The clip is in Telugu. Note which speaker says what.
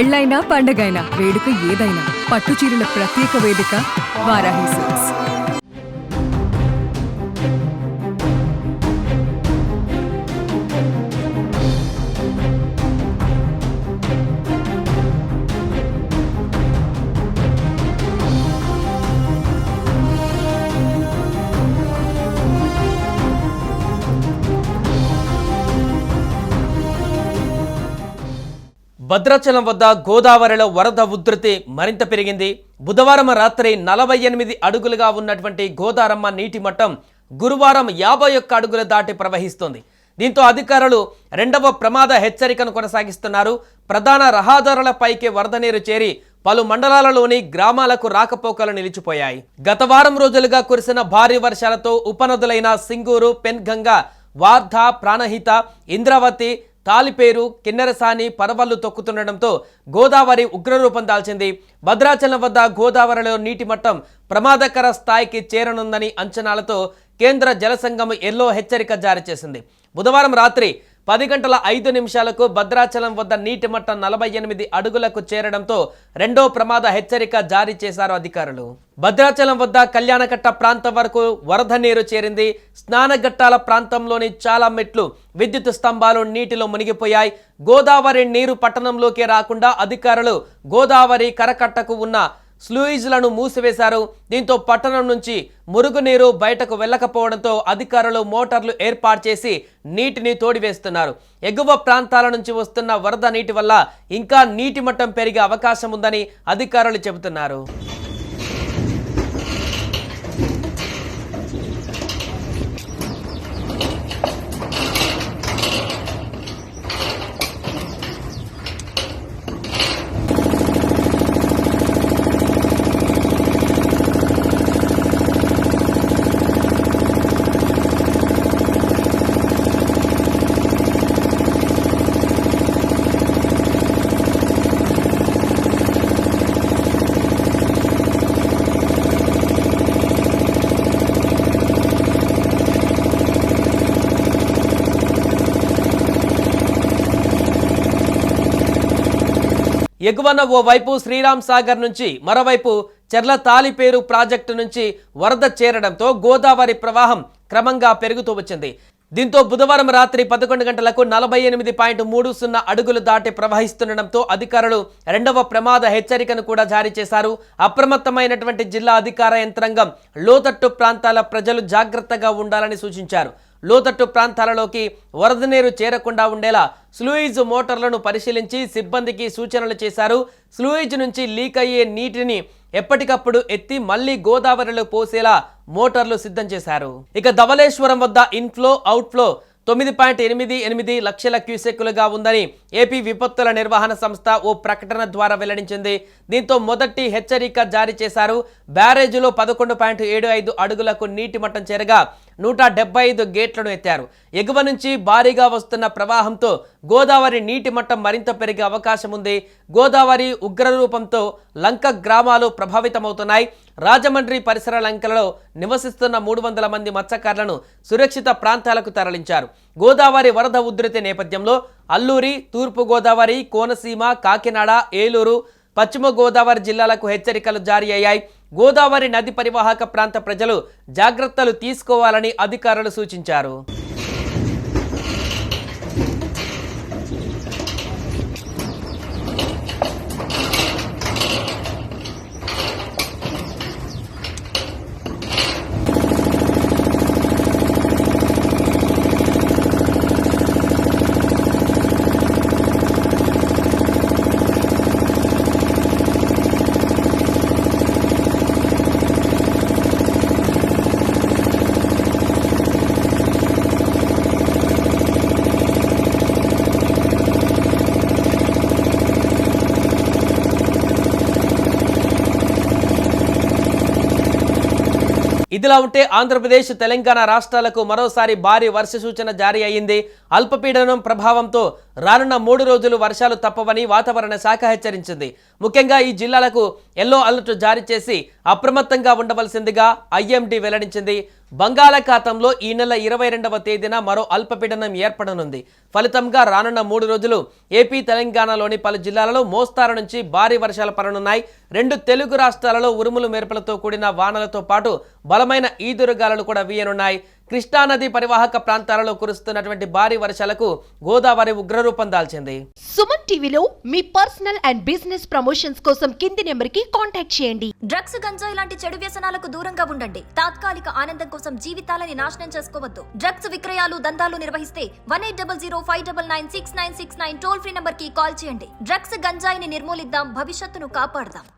Speaker 1: పెళ్ళైనా పండగైనా వేడుక ఏదైనా పట్టు చీరల ప్రత్యేక వేదిక వారాహి సిల్క్స్.
Speaker 2: భద్రాచలం వద్ద గోదావరిలో వరద ఉధృతి మరింత పెరిగింది. బుధవారం రాత్రి 48 అడుగులుగా ఉన్నటువంటి గోదారమ్మ నీటి మట్టం గురువారం 51 అడుగులు దాటి ప్రవహిస్తోంది. దీంతో అధికారులు రెండవ ప్రమాద హెచ్చరికను కొనసాగిస్తున్నారు. ప్రధాన రహదారులపైకి వరద నీరు చేరి పలు మండలాలలోని గ్రామాలకు రాకపోకలు నిలిచిపోయాయి. గత వారం రోజులుగా కురిసిన భారీ వర్షాలతో ఉపనదులైన సింగూరు, పెన్గంగా, వార్ధ, ప్రాణహిత, ఇంద్రావతి, తాలిపేరు, కిన్నెరసాని పరవళ్లు తొక్కుతుండటంతో గోదావరి ఉగ్రరూపం దాల్చింది. భద్రాచలం వద్ద గోదావరిలో నీటి మట్టం ప్రమాదకర స్థాయికి చేరనుందని అంచనాలతో కేంద్ర జలసంఘం ఎల్లో హెచ్చరిక జారీ చేసింది. బుధవారం రాత్రి 10:05 భద్రాచలం వద్ద నీటి మట్టం 48 అడుగులకు చేరడంతో రెండో ప్రమాద హెచ్చరిక జారీ చేశారు అధికారులు. భద్రాచలం వద్ద కళ్యాణకట్ట ప్రాంతం వరకు వరద నీరు చేరింది. స్నానఘట్టాల ప్రాంతంలోని చాలా మెట్లు, విద్యుత్ స్తంభాలు నీటిలో మునిగిపోయాయి. గోదావరి నీరు పట్టణంలోకి రాకుండా అధికారులు గోదావరి కరకట్టకు ఉన్న స్లూయిజ్లను మూసివేశారు. దీంతో పట్టణం నుంచి మురుగునీరు బయటకు వెళ్ళకపోవడంతో అధికారులు మోటార్లు ఏర్పాటు చేసి నీటిని తోడివేస్తున్నారు. ఎగువ ప్రాంతాల నుంచి వస్తున్న వరద నీటి వల్ల ఇంకా నీటి మట్టం పెరిగే అవకాశం ఉందని అధికారులు చెబుతున్నారు. ఎగువన ఓవైపు శ్రీరామ్ సాగర్ నుంచి మరోవైపు చెర్ల తాలిపేరు ప్రాజెక్టు నుంచి వరద చేరడంతో గోదావరి ప్రవాహం క్రమంగా పెరుగుతూ వచ్చింది. దీంతో బుధవారం రాత్రి 11 గంటలకు 48.30 అడుగులు దాటి ప్రవహిస్తుండటంతో అధికారులు రెండవ ప్రమాద హెచ్చరికను కూడా జారీ చేశారు. అప్రమత్తమైనటువంటి జిల్లా అధికార యంత్రాంగం లోతట్టు ప్రాంతాల ప్రజలు జాగ్రత్తగా ఉండాలని సూచించారు. లోతట్టు ప్రాంతాలలోకి వరద నీరు చేరకుండా ఉండేలా స్లూయిజ్ మోటార్లను పరిశీలించి సిబ్బందికి సూచనలు చేశారు. స్లూయిజ్ నుంచి లీక్ అయ్యే నీటిని ఎప్పటికప్పుడు ఎత్తి మళ్లీ గోదావరిలో పోసేలా మోటార్లు సిద్ధం చేశారు. ఇక ధవళేశ్వరం వద్ద ఇన్ఫ్లో అవుట్ఫ్లో 9.88 లక్షల క్యూసెక్కులుగా ఉందని ఏపీ విపత్తుల నిర్వహణ సంస్థ ఓ ప్రకటన ద్వారా వెల్లడించింది. దీంతో మొదటి హెచ్చరిక జారీ చేశారు. బ్యారేజీలో 11.75 అడుగులకు నీటి మట్టం చేరగా 175 గేట్లను ఎత్తారు. ఎగువ నుంచి భారీగా వస్తున్న ప్రవాహంతో గోదావరి నీటి మట్టం మరింత పెరిగే అవకాశం ఉంది. గోదావరి ఉగ్రరూపంతో లంక గ్రామాలు ప్రభావితమవుతున్నాయి. రాజమండ్రి పరిసర లంకలలో నివసిస్తున్న 300 మంది మత్స్యకారులను సురక్షిత ప్రాంతాలకు తరలించారు. గోదావరి వరద ఉధృతి నేపథ్యంలో అల్లూరి, తూర్పు గోదావరి, కోనసీమ, కాకినాడ, ఏలూరు, పశ్చిమ గోదావరి జిల్లాలకు హెచ్చరికలు జారీ అయ్యాయి. గోదావరి నది పరివాహక ప్రాంత ప్రజలు జాగ్రత్తలు తీసుకోవాలని అధికారులు సూచించారు. ఇదిలా ఉంటే ఆంధ్రప్రదేశ్, తెలంగాణ రాష్ట్రాలకు మరోసారి భారీ వర్ష సూచన జారీ అయింది. అల్పపీడనం ప్రభావంతో రానున్న 3 రోజులు వర్షాలు తప్పవని వాతావరణ శాఖ హెచ్చరించింది. ముఖ్యంగా ఈ జిల్లాలకు ఎల్లో అలర్ట్ జారీ చేసి అప్రమత్తంగా ఉండవలసిందిగా ఐఎండీ వెల్లడించింది. బంగాళాఖాతంలో ఈ నెల 22వ తేదీన మరో అల్పపీడనం ఏర్పడనుంది. ఫలితంగా రానున్న 3 రోజులు ఏపీ, తెలంగాణలోని పలు జిల్లాలలో మోస్తారు నుంచి భారీ వర్షాలు పడనున్నాయి. 2 తెలుగు రాష్ట్రాలలో ఉరుములు మెరుపులతో కూడిన వానలతో పాటు బలమైన ఈదురుగాలులు కూడా వీయనున్నాయి. కృష్ణానది పరివాహక ప్రాంతాలలో కురుస్తున్నటువంటి భారీ వర్షాలకు గోదావరి ఉగ్రరూపం దాల్చింది.
Speaker 3: సుమన్ టీవీలో మీ పర్సనల్ అండ్ బిజినెస్ ప్రమోషన్స్ కోసం కింది నెంబర్కి కాంటాక్ట్ చేయండి.
Speaker 4: డ్రగ్స్, గంజాయి లాంటి చెడు వ్యసనాలకు దూరంగా ఉండండి. తాత్కాలిక ఆనందం కోసం జీవితాలని నాశనం చేసుకోవద్దు. డ్రగ్స్ విక్రయాలు, దందాలు నిర్వహిస్తే 1800-599-6969 టోల్ ఫ్రీ నంబర్ కి కాల్ చేయండి. డ్రగ్స్, గంజాయిని నిర్మూలిద్దాం, భవిష్యత్తును కాపాడదాం.